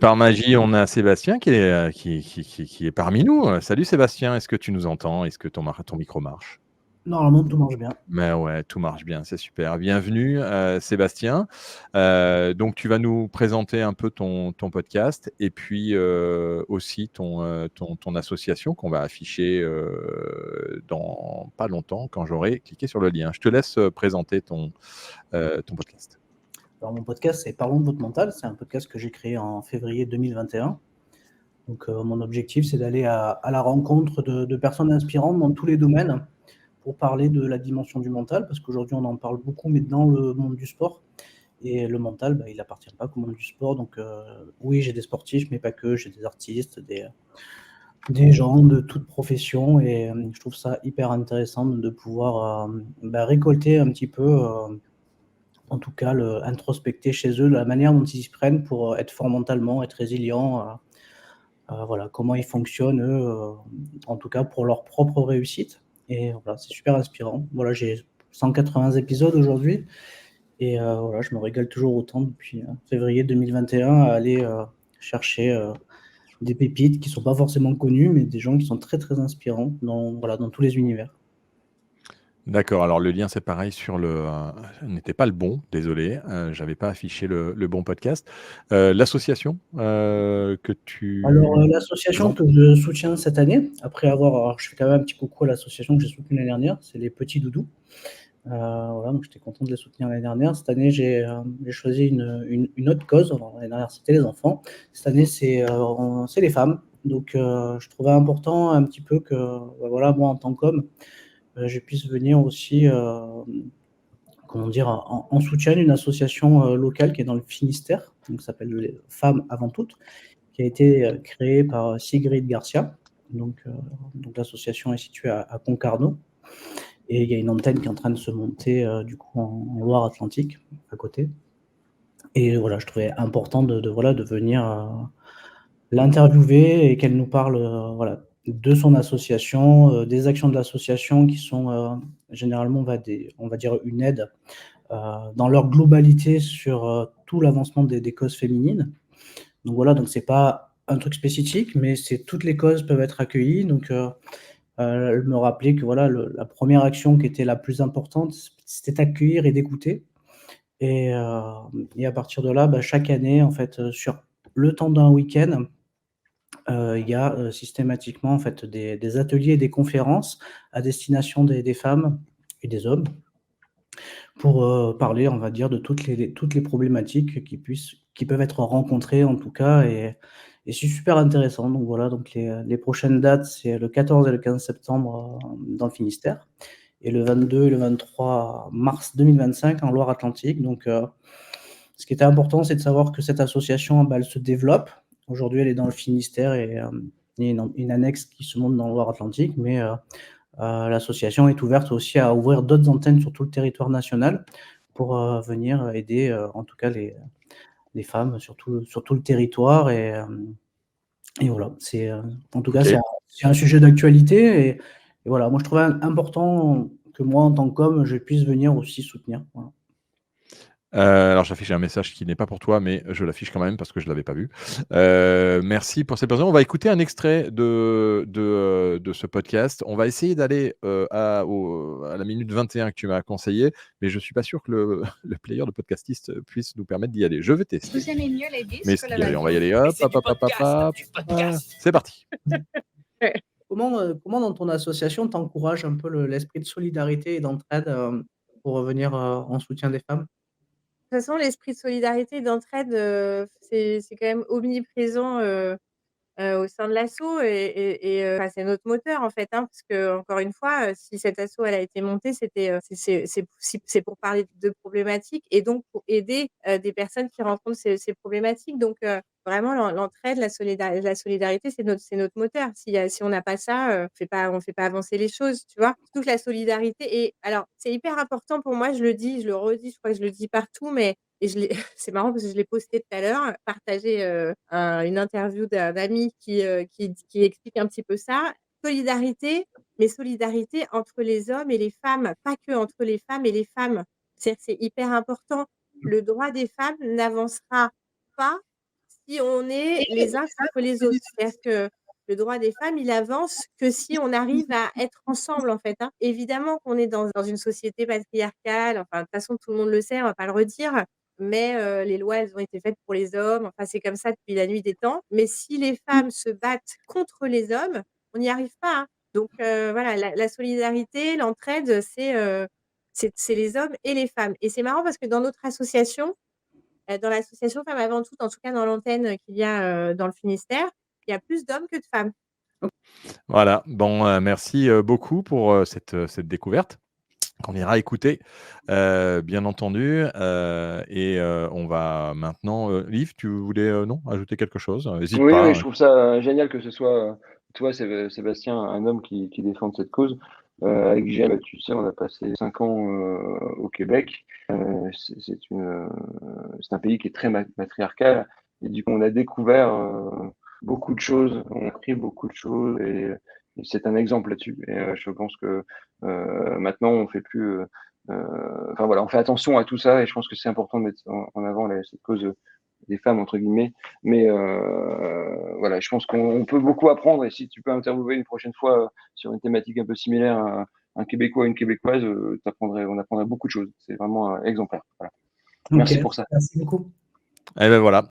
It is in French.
par magie, on a Sébastien qui est parmi nous. Salut Sébastien, est-ce que tu nous entends? Est-ce que ton micro marche? Normalement, tout marche bien. Mais ouais, tout marche bien, c'est super. Bienvenue, Sébastien. Donc tu vas nous présenter un peu ton podcast et puis, aussi ton association qu'on va afficher, dans pas longtemps quand j'aurai cliqué sur le lien. Je te laisse, présenter ton podcast. Alors, mon podcast, c'est Parlons de votre mental. C'est un podcast que j'ai créé en février 2021. Donc, mon objectif, c'est d'aller à la rencontre de personnes inspirantes dans tous les domaines pour parler de la dimension du mental, parce qu'aujourd'hui, on en parle beaucoup, mais dans le monde du sport. Et le mental, il n'appartient pas qu'au monde du sport. Donc, oui, j'ai des sportifs, mais pas que. J'ai des artistes, des gens de toute profession. Et je trouve ça hyper intéressant de pouvoir récolter un petit peu en tout cas, introspecter chez eux la manière dont ils s'y prennent pour être fort mentalement, être résilient, voilà, comment ils fonctionnent, eux, en tout cas pour leur propre réussite. Et voilà, c'est super inspirant. Voilà, j'ai 180 épisodes aujourd'hui. Et voilà, je me régale toujours autant depuis février 2021 à aller chercher des pépites qui ne sont pas forcément connues, mais des gens qui sont très très inspirants voilà, dans tous les univers. D'accord, alors le lien, c'est pareil sur n'était pas le bon, désolé, j'avais pas affiché le bon podcast. L'association, que Alors, tu l'association présentes? que je soutiens cette année, alors je fais quand même un petit coucou à l'association que j'ai soutenue l'année dernière, c'est les Petits Doudous. Voilà, donc j'étais content de les soutenir l'année dernière. Cette année, j'ai choisi une autre cause. Alors, l'année dernière, c'était les enfants. Cette année, c'est les femmes. Donc, je trouvais important un petit peu que, voilà, moi, en tant qu'homme, je puisse venir aussi, comment dire, en soutien d'une association locale qui est dans le Finistère, donc ça s'appelle les Femmes avant toutes, qui a été créée par Sigrid Garcia. Donc l'association est située à Concarneau. Et il y a une antenne qui est en train de se monter du coup en Loire-Atlantique, à côté. Et voilà, je trouvais important voilà, de venir l'interviewer et qu'elle nous parle voilà, de son association, des actions de l'association qui sont généralement, on va dire, une aide dans leur globalité sur tout l'avancement des causes féminines. Donc voilà, donc c'est pas un truc spécifique, mais toutes les causes peuvent être accueillies. Donc elle me rappelait que voilà, la première action qui était la plus importante, c'était d'accueillir et d'écouter. Et à partir de là, chaque année, en fait, sur le temps d'un week-end, il y a systématiquement en fait des ateliers et des conférences à destination des femmes et des hommes pour parler, on va dire, de toutes les problématiques qui peuvent être rencontrées en tout cas. Et c'est super intéressant. Donc voilà, donc les prochaines dates, c'est le 14 et le 15 septembre dans le Finistère, et le 22 et le 23 mars 2025 en Loire-Atlantique. Donc ce qui était important, c'est de savoir que cette association, elle se développe. Aujourd'hui, elle est dans le Finistère et il y a une annexe qui se monte dans le Loire-Atlantique, mais l'association est ouverte aussi à ouvrir d'autres antennes sur tout le territoire national pour venir aider, en tout cas, les femmes sur tout le territoire. Et voilà, en tout cas, OK. c'est un sujet d'actualité. Et voilà, moi, je trouvais important que moi, en tant qu'homme, je puisse venir aussi soutenir. Voilà. Alors j'affiche un message qui n'est pas pour toi, mais je l'affiche quand même parce que je l'avais pas vu. Merci pour cette présentation. On va écouter un extrait de ce podcast. On va essayer d'aller, à la minute 21 que tu m'as conseillé, mais je suis pas sûr que le le player de Podcastiste puisse nous permettre d'y aller. Je vais tester. Vous aimez mieux les Mais disques ou c'est la d'y aller. On va y radio? aller. Mais Hop, c'est hop, du hop, hop, hop, podcast, hop. du podcast. C'est parti. Comment dans ton association un peu l'esprit de solidarité et d'entraide pour venir en soutien des femmes? De toute façon, l'esprit de solidarité et d'entraide, c'est quand même omniprésent, au sein de l'asso enfin, c'est notre moteur en fait, hein, parce qu'encore une fois, si cette asso elle a été montée, c'était, c'est pour parler de problématiques et donc pour aider, des personnes qui rencontrent ces problématiques. Donc vraiment l'entraide, la solidarité, c'est notre moteur. Si on n'a pas ça, on fait pas avancer les choses, tu vois? Surtout que la solidarité, et alors c'est hyper important pour moi, je le dis, je le redis, je crois que je le dis partout, mais je l'ai c'est marrant parce que je l'ai posté tout à l'heure, partagé, une interview d'un ami qui explique un petit peu ça. Solidarité, mais solidarité entre les hommes et les femmes, pas que entre les femmes et les femmes. C'est hyper important. Le droit des femmes n'avancera pas si on est les uns contre les autres. C'est-à-dire que le droit des femmes, il avance que si on arrive à être ensemble, en fait, hein. Évidemment qu'on est dans une société patriarcale, enfin, de toute façon, tout le monde le sait, on va pas le redire, mais les lois, elles ont été faites pour les hommes, enfin, c'est comme ça depuis la nuit des temps. Mais si les femmes se battent contre les hommes, on n'y arrive pas, hein. Donc voilà, la solidarité, l'entraide, c'est les hommes et les femmes. Et c'est marrant parce que dans notre association, dans l'association Femmes avant tout, en tout cas dans l'antenne qu'il y a, dans le Finistère, il y a plus d'hommes que de femmes. Voilà, bon, merci, beaucoup pour, cette découverte qu'on ira écouter, bien entendu, on va maintenant, Yves, tu voulais, non, ajouter quelque chose? Hésite Oui, pas, oui, je trouve ça génial que ce soit toi, Sébastien, un homme qui défende cette cause. Avec Gilles, tu sais, on a passé 5 ans au Québec. C'est un pays qui est très matriarcal. Et du coup, on a découvert beaucoup de choses, on a appris beaucoup de choses et c'est un exemple là-dessus. Et je pense que maintenant, on fait plus. Enfin voilà, on fait attention à tout ça et je pense que c'est important de mettre en avant cette cause des femmes, entre guillemets. Mais voilà, je pense qu'on peut beaucoup apprendre. Et si tu peux interviewer une prochaine fois sur une thématique un peu similaire, un Québécois, une Québécoise, on apprendrait beaucoup de choses. C'est vraiment exemplaire. Voilà. Ok, Merci pour ça. merci beaucoup. et ben voilà.